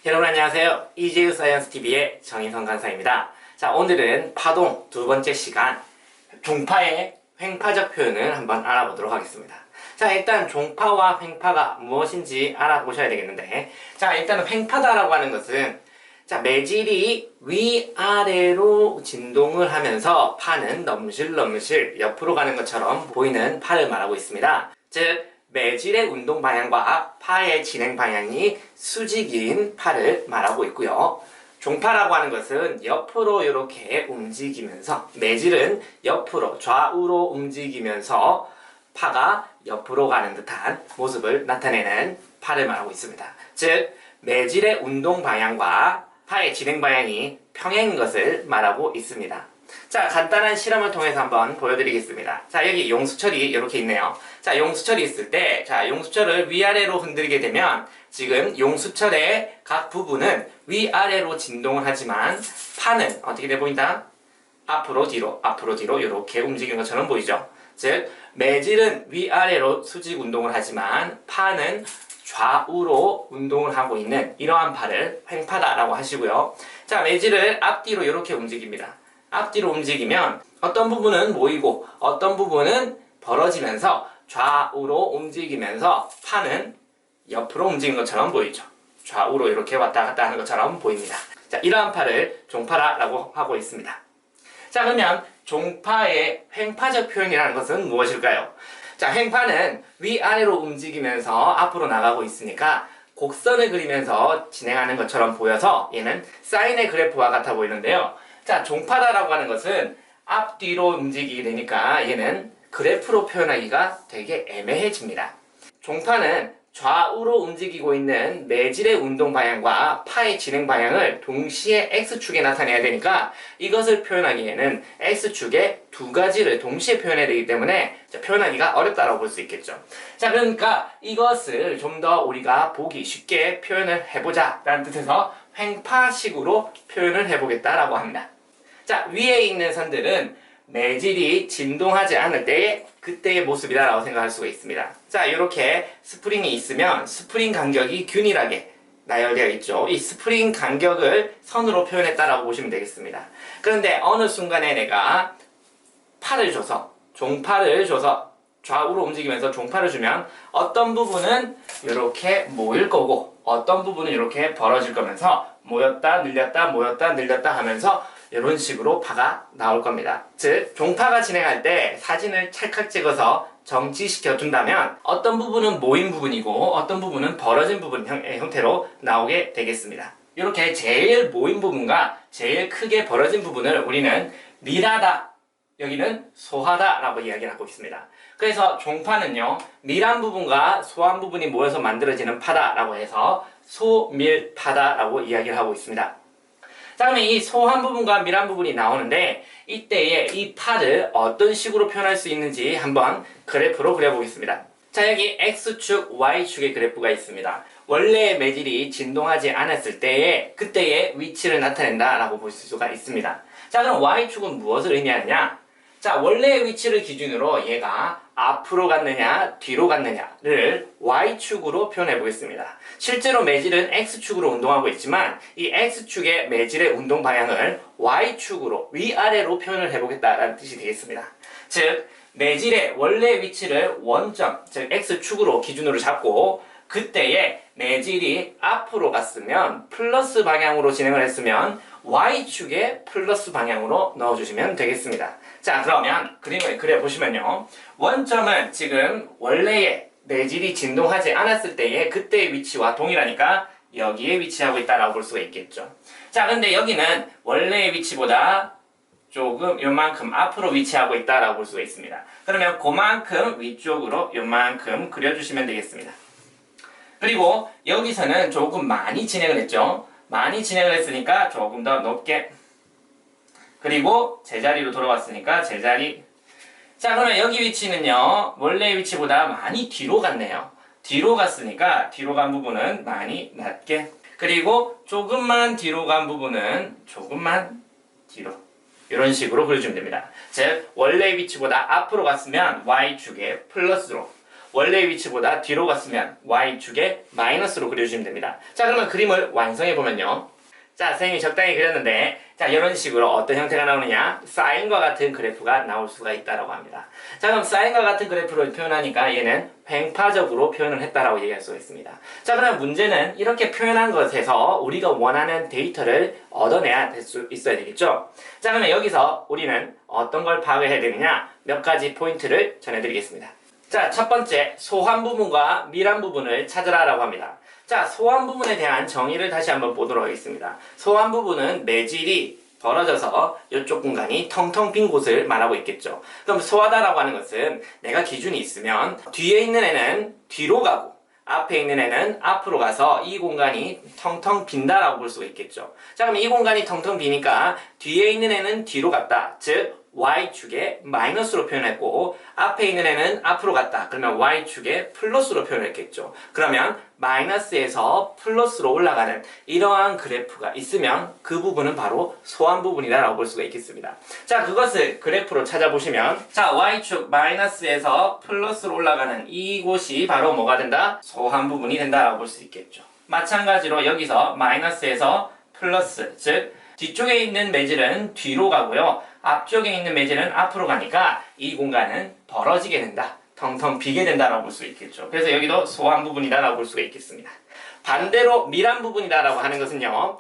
여러분 안녕하세요. 이재우 사이언스TV의 정인성 강사입니다. 자, 오늘은 파동 두 번째 시간 종파의 횡파적 표현을 한번 알아보도록 하겠습니다. 자, 일단 종파와 횡파가 무엇인지 알아보셔야 되겠는데, 자, 일단은 횡파다라고 하는 것은 자, 매질이 위아래로 진동을 하면서 파는 넘실넘실 옆으로 가는 것처럼 보이는 파를 말하고 있습니다. 즉, 매질의 운동 방향과 파의 진행 방향이 수직인 파를 말하고 있고요. 종파라고 하는 것은 옆으로 이렇게 움직이면서, 매질은 옆으로 좌우로 움직이면서 파가 옆으로 가는 듯한 모습을 나타내는 파를 말하고 있습니다. 즉, 매질의 운동 방향과 파의 진행 방향이 평행인 것을 말하고 있습니다. 자, 간단한 실험을 통해서 한번 보여드리겠습니다. 자, 여기 용수철이 이렇게 있네요. 자, 용수철이 있을 때, 자, 용수철을 위아래로 흔들게 되면 지금 용수철의 각 부분은 위아래로 진동을 하지만 파는 어떻게 돼 보인다? 앞으로 뒤로 이렇게 움직이는 것처럼 보이죠? 즉, 매질은 위아래로 수직 운동을 하지만 파는 좌우로 운동을 하고 있는 이러한 파를 횡파다라고 하시고요. 자, 매질을 앞뒤로 이렇게 움직입니다. 앞뒤로 움직이면 어떤 부분은 모이고 어떤 부분은 벌어지면서 좌우로 움직이면서 파는 옆으로 움직이는 것처럼 보이죠. 좌우로 이렇게 왔다 갔다 하는 것처럼 보입니다. 자, 이러한 파를 종파라고 하고 있습니다. 자, 그러면 종파의 횡파적 표현이라는 것은 무엇일까요? 자, 횡파는 위아래로 움직이면서 앞으로 나가고 있으니까 곡선을 그리면서 진행하는 것처럼 보여서 얘는 사인의 그래프와 같아 보이는데요. 자, 종파다라고 하는 것은 앞뒤로 움직이게 되니까 얘는 그래프로 표현하기가 되게 애매해집니다. 종파는 좌우로 움직이고 있는 매질의 운동 방향과 파의 진행 방향을 동시에 X축에 나타내야 되니까 이것을 표현하기에는 X축의 두 가지를 동시에 표현해야 되기 때문에 표현하기가 어렵다고 볼 수 있겠죠. 자, 그러니까 이것을 좀 더 우리가 보기 쉽게 표현을 해보자 라는 뜻에서 횡파식으로 표현을 해보겠다라고 합니다. 자, 위에 있는 선들은 매질이 진동하지 않을 때의 그때의 모습이다라고 생각할 수가 있습니다. 자, 이렇게 스프링이 있으면 스프링 간격이 균일하게 나열되어 있죠. 이 스프링 간격을 선으로 표현했다라고 보시면 되겠습니다. 그런데 어느 순간에 내가 팔을 줘서, 종파를 줘서 좌우로 움직이면서 종파를 주면 어떤 부분은 이렇게 모일 거고 어떤 부분은 이렇게 벌어질 거면서 모였다 늘렸다 모였다 늘렸다 하면서 이런 식으로 파가 나올 겁니다. 즉, 종파가 진행할 때 사진을 찰칵 찍어서 정지시켜 둔다면 어떤 부분은 모인 부분이고 어떤 부분은 벌어진 부분 형태로 나오게 되겠습니다. 이렇게 제일 모인 부분과 제일 크게 벌어진 부분을 우리는 밀하다, 여기는 소하다 라고 이야기를 하고 있습니다. 그래서 종파는요, 밀한 부분과 소한 부분이 모여서 만들어지는 파다 라고 해서 소밀파다 라고 이야기를 하고 있습니다. 자, 그러면 이 소한 부분과 밀한 부분이 나오는데 이때에 이 파를 어떤 식으로 표현할 수 있는지 한번 그래프로 그려보겠습니다. 자, 여기 X축, Y축의 그래프가 있습니다. 원래의 매질이 진동하지 않았을 때에 그때의 위치를 나타낸다 라고 볼 수가 있습니다. 자, 그럼 Y축은 무엇을 의미하느냐? 자, 원래의 위치를 기준으로 얘가 앞으로 갔느냐 뒤로 갔느냐를 Y축으로 표현해 보겠습니다. 실제로 매질은 X축으로 운동하고 있지만 이 X축의 매질의 운동 방향을 Y축으로 위아래로 표현을 해보겠다라는 뜻이 되겠습니다. 즉, 매질의 원래 위치를 원점, 즉 X축으로 기준으로 잡고 그때에 매질이 앞으로 갔으면 플러스 방향으로 진행을 했으면 Y축의 플러스 방향으로 넣어주시면 되겠습니다. 자, 그러면 그림을 그려보시면요. 원점은 지금 원래의 매질이 진동하지 않았을 때의 그때의 위치와 동일하니까 여기에 위치하고 있다라고 볼 수가 있겠죠. 자, 근데 여기는 원래의 위치보다 조금 요만큼 앞으로 위치하고 있다라고 볼 수가 있습니다. 그러면 그만큼 위쪽으로 요만큼 그려주시면 되겠습니다. 그리고 여기서는 조금 많이 진행을 했죠. 많이 진행을 했으니까 조금 더 높게, 그리고 제자리로 돌아왔으니까 제자리. 자, 그러면 여기 위치는요, 원래의 위치보다 많이 뒤로 갔네요. 뒤로 갔으니까 뒤로 간 부분은 많이 낮게, 그리고 조금만 뒤로 간 부분은 조금만 뒤로, 이런 식으로 그려주면 됩니다. 즉, 원래의 위치보다 앞으로 갔으면 Y축의 플러스로, 원래의 위치보다 뒤로 갔으면 y축에 마이너스로 그려주시면 됩니다. 자, 그러면 그림을 완성해 보면요. 자, 선생님이 적당히 그렸는데, 자, 이런 식으로 어떤 형태가 나오느냐? 사인과 같은 그래프가 나올 수가 있다라고 합니다. 자, 그럼 사인과 같은 그래프로 표현하니까 얘는 횡파적으로 표현을 했다라고 얘기할 수가 있습니다. 자, 그럼 문제는 이렇게 표현한 것에서 우리가 원하는 데이터를 얻어내야 될 수 있어야 되겠죠? 자, 그러면 여기서 우리는 어떤 걸 파악을 해야 되느냐? 몇 가지 포인트를 전해드리겠습니다. 자, 첫 번째, 소한 부분과 밀한 부분을 찾으라라고 합니다. 자, 소한 부분에 대한 정의를 다시 한번 보도록 하겠습니다. 소한 부분은 매질이 벌어져서 이쪽 공간이 텅텅 빈 곳을 말하고 있겠죠. 그럼 소하다라고 하는 것은 내가 기준이 있으면 뒤에 있는 애는 뒤로 가고 앞에 있는 애는 앞으로 가서 이 공간이 텅텅 빈다라고 볼 수가 있겠죠. 자, 그럼 이 공간이 텅텅 비니까 뒤에 있는 애는 뒤로 갔다. 즉 y축에 마이너스로 표현했고 앞에 있는 애는 앞으로 갔다. 그러면 y축에 플러스로 표현했겠죠. 그러면 마이너스에서 플러스로 올라가는 이러한 그래프가 있으면 그 부분은 바로 소한 부분이다라고 볼 수가 있겠습니다. 자, 그것을 그래프로 찾아보시면 자, y축 마이너스에서 플러스로 올라가는 이곳이 바로 뭐가 된다? 소한 부분이 된다라고 볼 수 있겠죠. 마찬가지로 여기서 마이너스에서 플러스, 즉 뒤쪽에 있는 매질은 뒤로 가고요. 앞쪽에 있는 매질은 앞으로 가니까 이 공간은 벌어지게 된다. 텅텅 비게 된다라고 볼 수 있겠죠. 그래서 여기도 소한 부분이다라고 볼 수가 있겠습니다. 반대로 밀한 부분이다라고 하는 것은요.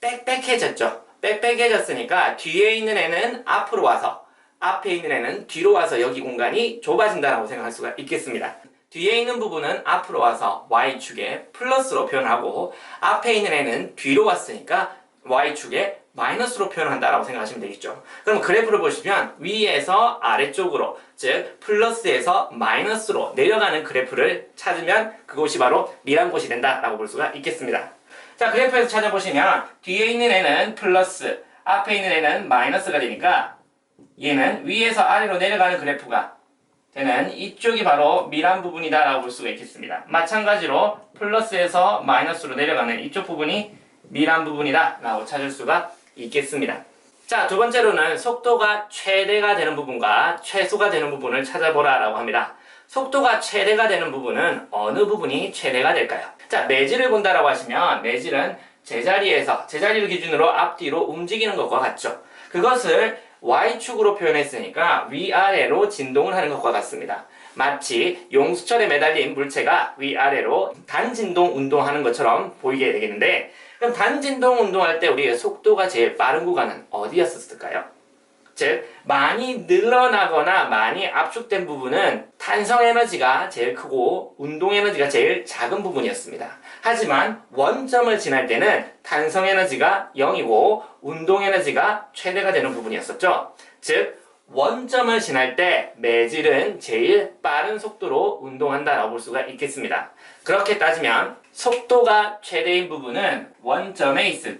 빽빽해졌죠. 빽빽해졌으니까 뒤에 있는 애는 앞으로 와서 앞에 있는 애는 뒤로 와서 여기 공간이 좁아진다라고 생각할 수가 있겠습니다. 뒤에 있는 부분은 앞으로 와서 y축에 플러스로 표현하고 앞에 있는 애는 뒤로 왔으니까 y축에 마이너스로 표현한다라고 생각하시면 되겠죠. 그럼 그래프를 보시면 위에서 아래쪽으로 즉 플러스에서 마이너스로 내려가는 그래프를 찾으면 그곳이 바로 밀한 곳이 된다라고 볼 수가 있겠습니다. 자, 그래프에서 찾아보시면 뒤에 있는 애는 플러스 앞에 있는 애는 마이너스가 되니까 얘는 위에서 아래로 내려가는 그래프가 되는 이쪽이 바로 밀한 부분이다 라고 볼 수가 있겠습니다. 마찬가지로 플러스에서 마이너스로 내려가는 이쪽 부분이 밀한 부분이다 라고 찾을 수가 있겠습니다. 자, 두 번째로는 속도가 최대가 되는 부분과 최소가 되는 부분을 찾아보라 라고 합니다. 속도가 최대가 되는 부분은 어느 부분이 최대가 될까요? 자, 매질을 본다라고 하시면 매질은 제자리를 기준으로 앞뒤로 움직이는 것과 같죠. 그것을 y축으로 표현했으니까 위아래로 진동을 하는 것과 같습니다. 마치 용수철에 매달린 물체가 위아래로 단진동 운동하는 것처럼 보이게 되겠는데 그럼 단진동 운동할 때 우리의 속도가 제일 빠른 구간은 어디였을까요? 즉 많이 늘어나거나 많이 압축된 부분은 탄성 에너지가 제일 크고 운동 에너지가 제일 작은 부분이었습니다. 하지만 원점을 지날 때는 탄성 에너지가 0이고 운동 에너지가 최대가 되는 부분이었었죠. 즉 원점을 지날 때 매질은 제일 빠른 속도로 운동한다라고 볼 수가 있겠습니다. 그렇게 따지면 속도가 최대인 부분은 원점에 있을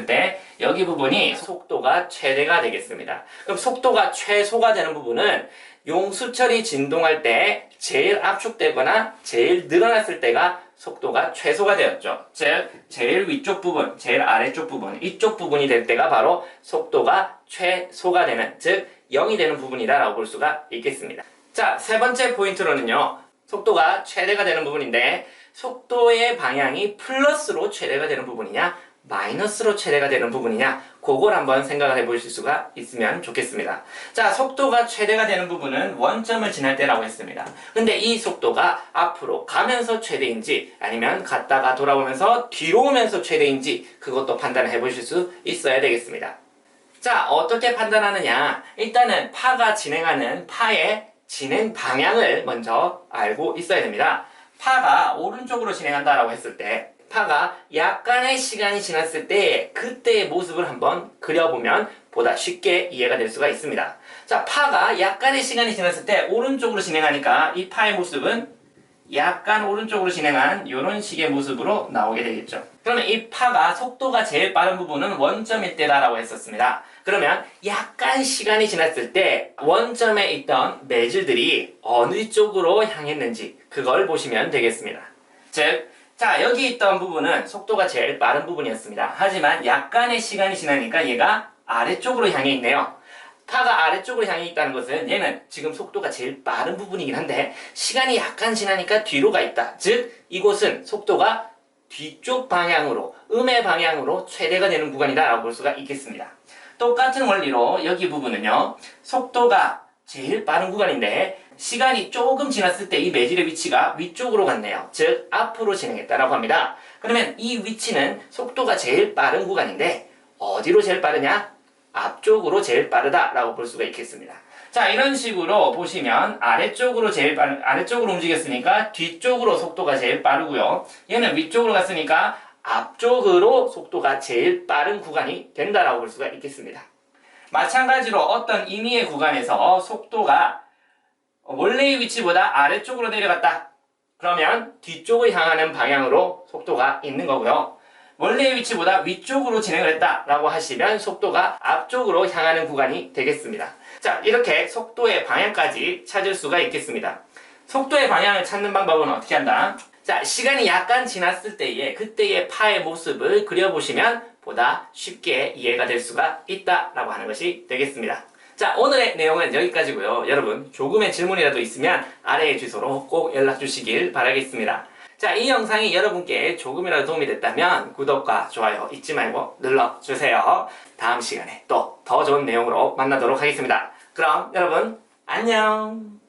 때 여기 부분이 속도가 최대가 되겠습니다. 그럼 속도가 최소가 되는 부분은 용수철이 진동할 때 제일 압축되거나 제일 늘어났을 때가 속도가 최소가 되었죠. 즉 제일 위쪽 부분, 제일 아래쪽 부분, 이쪽 부분이 될 때가 바로 속도가 최소가 되는, 즉 0이 되는 부분이다라고 볼 수가 있겠습니다. 자, 세 번째 포인트로는요. 속도가 최대가 되는 부분인데 속도의 방향이 플러스로 최대가 되는 부분이냐 마이너스로 최대가 되는 부분이냐 그걸 한번 생각을 해보실 수가 있으면 좋겠습니다. 자, 속도가 최대가 되는 부분은 원점을 지날 때라고 했습니다. 근데 이 속도가 앞으로 가면서 최대인지 아니면 갔다가 돌아오면서 뒤로 오면서 최대인지 그것도 판단을 해보실 수 있어야 되겠습니다. 자, 어떻게 판단하느냐, 일단은 파가 진행하는 파의 진행 방향을 먼저 알고 있어야 됩니다. 파가 오른쪽으로 진행한다라고 했을 때 파가 약간의 시간이 지났을 때 그때의 모습을 한번 그려보면 보다 쉽게 이해가 될 수가 있습니다. 자, 파가 약간의 시간이 지났을 때 오른쪽으로 진행하니까 이 파의 모습은 약간 오른쪽으로 진행한 이런 식의 모습으로 나오게 되겠죠. 그러면 이 파가 속도가 제일 빠른 부분은 원점일 때다라고 했었습니다. 그러면 약간 시간이 지났을 때 원점에 있던 매질들이 어느 쪽으로 향했는지 그걸 보시면 되겠습니다. 즉, 자, 여기 있던 부분은 속도가 제일 빠른 부분이었습니다. 하지만 약간의 시간이 지나니까 얘가 아래쪽으로 향해 있네요. 파가 아래쪽으로 향해 있다는 것은 얘는 지금 속도가 제일 빠른 부분이긴 한데 시간이 약간 지나니까 뒤로 가 있다. 즉 이곳은 속도가 뒤쪽 방향으로, 음의 방향으로 최대가 되는 구간이다 라고 볼 수가 있겠습니다. 똑같은 원리로 여기 부분은요, 속도가 제일 빠른 구간인데 시간이 조금 지났을 때 이 매질의 위치가 위쪽으로 갔네요. 즉 앞으로 진행했다라고 합니다. 그러면 이 위치는 속도가 제일 빠른 구간인데 어디로 제일 빠르냐? 앞쪽으로 제일 빠르다라고 볼 수가 있겠습니다. 자, 이런 식으로 보시면 아래쪽으로 움직였으니까 뒤쪽으로 속도가 제일 빠르고요. 얘는 위쪽으로 갔으니까 앞쪽으로 속도가 제일 빠른 구간이 된다라고 볼 수가 있겠습니다. 마찬가지로 어떤 임의의 구간에서 속도가 원래의 위치보다 아래쪽으로 내려갔다. 그러면 뒤쪽을 향하는 방향으로 속도가 있는 거고요. 원래의 위치보다 위쪽으로 진행을 했다라고 하시면 속도가 앞쪽으로 향하는 구간이 되겠습니다. 자, 이렇게 속도의 방향까지 찾을 수가 있겠습니다. 속도의 방향을 찾는 방법은 어떻게 한다? 자, 시간이 약간 지났을 때에 그때의 파의 모습을 그려보시면 보다 쉽게 이해가 될 수가 있다라고 하는 것이 되겠습니다. 자, 오늘의 내용은 여기까지고요. 여러분 조금의 질문이라도 있으면 아래의 주소로 꼭 연락 주시길 바라겠습니다. 자, 이 영상이 여러분께 조금이라도 도움이 됐다면 구독과 좋아요 잊지 말고 눌러주세요. 다음 시간에 또 더 좋은 내용으로 만나도록 하겠습니다. 그럼 여러분 안녕.